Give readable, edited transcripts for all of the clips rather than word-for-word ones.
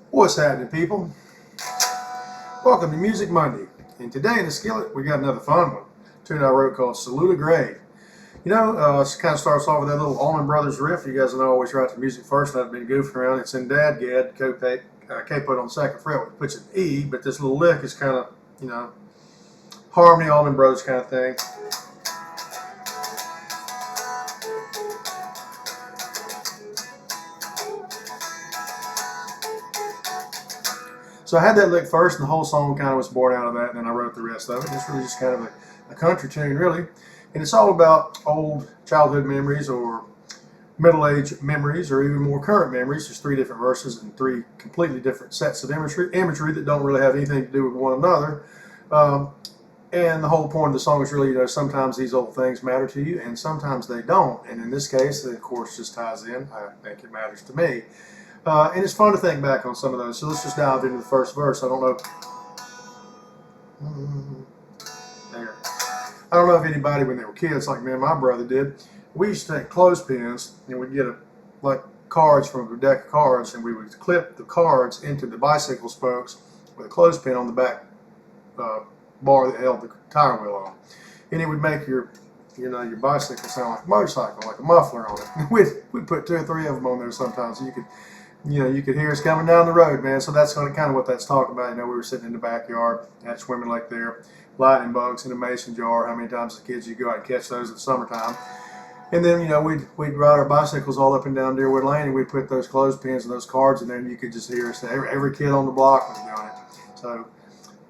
What's happening, people? Welcome to Music Monday. And today in the skillet, we got another fun one. Tune I wrote called Saluda Grade. You know, it kind of starts off with that little Allman Brothers riff. You guys know I always write the music first, and I've been goofing around. It's in Dad Gad, capoed on the second fret, which puts an E, but this little lick is kind of, harmony, Allman Brothers kind of thing. So I had that lick first, and the whole song kind of was born out of that, and then I wrote the rest of it. It's really just kind of a country tune, really. And it's all about old childhood memories or middle-age memories or even more current memories. There's 3 different verses and 3 completely different sets of imagery that don't really have anything to do with one another. And the whole point of the song is really, sometimes these old things matter to you and sometimes they don't. And in this case, the chorus just ties in. I think it matters to me. And it's fun to think back on some of those. So let's just dive into the first verse. I don't know. I don't know if anybody, when they were kids, like me and my brother did, we used to take clothespins and we'd get cards from a deck of cards, and we would clip the cards into the bicycle spokes with a clothespin on the back bar that held the tire wheel on, and it would make your bicycle sound like a motorcycle, like a muffler on it. We'd put 2 or 3 of them on there sometimes. So you could hear us coming down the road, man. So that's kind of what that's talking about. We were sitting in the backyard, had a swimming lake there, lightning bugs in a mason jar. How many times as kids you go out and catch those in the summertime? And then, we'd ride our bicycles all up and down Deerwood Lane, and we'd put those clothespins and those cards in there, and you could just hear us. Every kid on the block was doing it. So,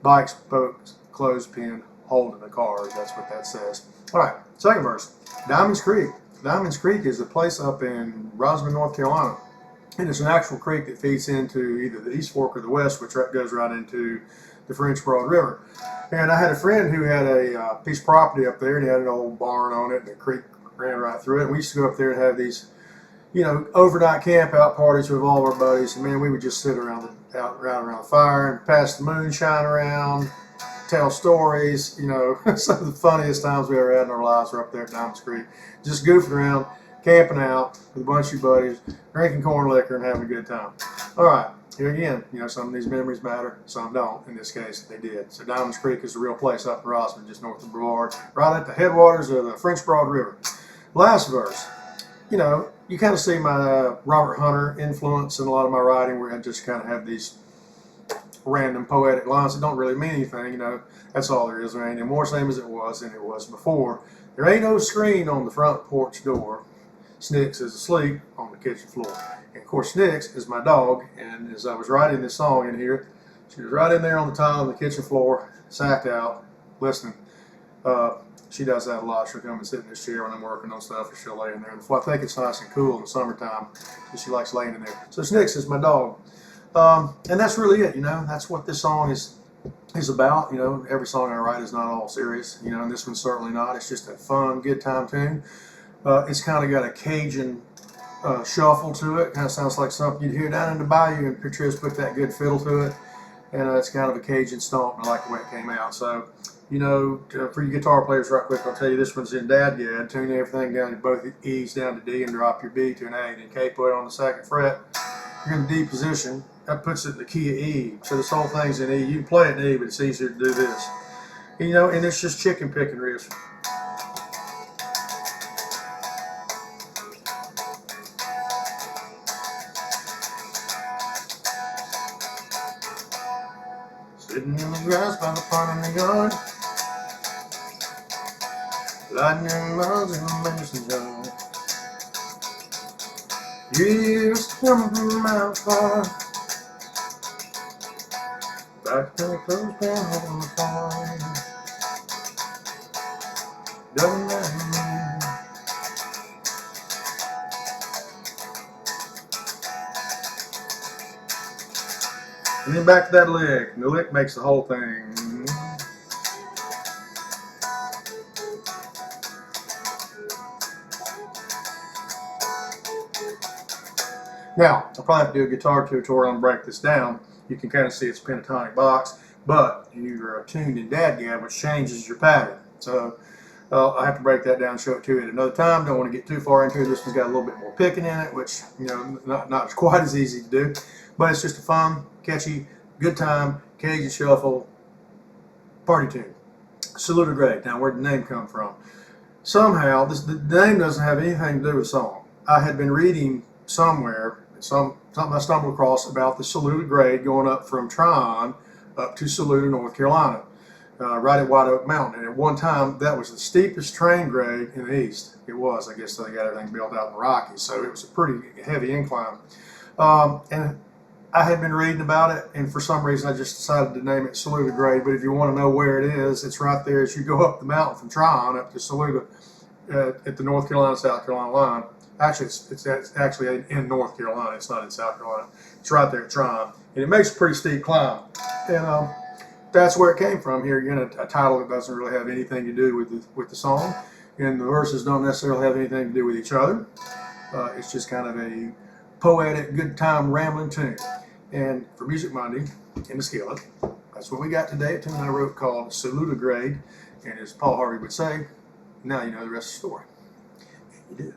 bike, spokes, clothespin, holding the card. That's what that says. All right, second verse. Diamonds Creek. Diamonds Creek is a place up in Rosamond, North Carolina. And it's an actual creek that feeds into either the East Fork or the West, which goes right into the French Broad River. And I had a friend who had a piece of property up there, and he had an old barn on it, and the creek ran right through it. And we used to go up there and have these, overnight camp out parties with all of our buddies. And man, we would just sit around the fire and pass the moonshine around, tell stories. Some of the funniest times we ever had in our lives were up there at Diamonds Creek, just goofing around, camping out with a bunch of buddies, drinking corn liquor and having a good time. All right, here again, some of these memories matter, some don't. In this case, they did. So Diamonds Creek is a real place up in Rossman, just north of Brevard, right at the headwaters of the French Broad River. Last verse, you kind of see my Robert Hunter influence in a lot of my writing, where I just kind of have these random poetic lines that don't really mean anything. That's all there is. There ain't any more same as it was than it was before. There ain't no screen on the front porch door. Snicks is asleep on the kitchen floor. And of course, Snicks is my dog, and as I was writing this song in here, she was right in there on the tile on the kitchen floor, sacked out, listening. She does that a lot. She'll come and sit in this chair when I'm working on stuff, or she'll lay in there. And I think it's nice and cool in the summertime, so she likes laying in there. So Snicks is my dog. And that's really it, That's what this song is about. Every song I write is not all serious, and this one's certainly not. It's just a fun, good time tune. It's kind of got a Cajun shuffle to it. Kind of sounds like something you'd hear down in the bayou, and Patrice put that good fiddle to it. And it's kind of a Cajun stomp, and I like the way it came out. So, for you guitar players, right quick, I'll tell you this one's in Dad Gad. Tune everything down to both E's down to D, and drop your B to an A, and then capo it on the second fret. You're in the D position. That puts it in the key of E. So this whole thing's in E. You can play it in E, but it's easier to do this. And it's just chicken picking riffs. Sitting in the grass by the pond in the yard, lightning bugs in the mason jar. Years coming from out far, back to the clothespin on the farm. Doesn't matter. And then back to that lick. And the lick makes the whole thing. Now, I'll probably have to do a guitar tutorial and break this down. You can kind of see it's a pentatonic box, but you're tuned in Dad Gad, which changes your pattern. So I have to break that down and show it to you at another time. Don't want to get too far into it. This one's got a little bit more picking in it, which, not quite as easy to do. But it's just a fun, catchy, good time, Cajun shuffle, party tune. Saluda Grade. Now, where'd the name come from? Somehow, the name doesn't have anything to do with song. I had been reading somewhere, something I stumbled across about the Saluda Grade going up from Tryon up to Saluda, North Carolina, right at White Oak Mountain. And at one time, that was the steepest train grade in the East. It was. I guess they got everything built out in the Rockies, so it was a pretty heavy incline. And I had been reading about it, and for some reason, I just decided to name it Saluda Grade. But if you want to know where it is, it's right there as you go up the mountain from Tryon up to Saluda at the North Carolina-South Carolina line. Actually, it's actually in North Carolina. It's not in South Carolina. It's right there at Tryon, and it makes a pretty steep climb. And that's where it came from. Here again, a title that doesn't really have anything to do with the song, and the verses don't necessarily have anything to do with each other. It's just kind of a poetic, good time, rambling tune. And for Music Monday in the Skillet, that's what we got today. A tune I wrote called Saluda Grade, and as Paul Harvey would say, now you know the rest of the story. And you do.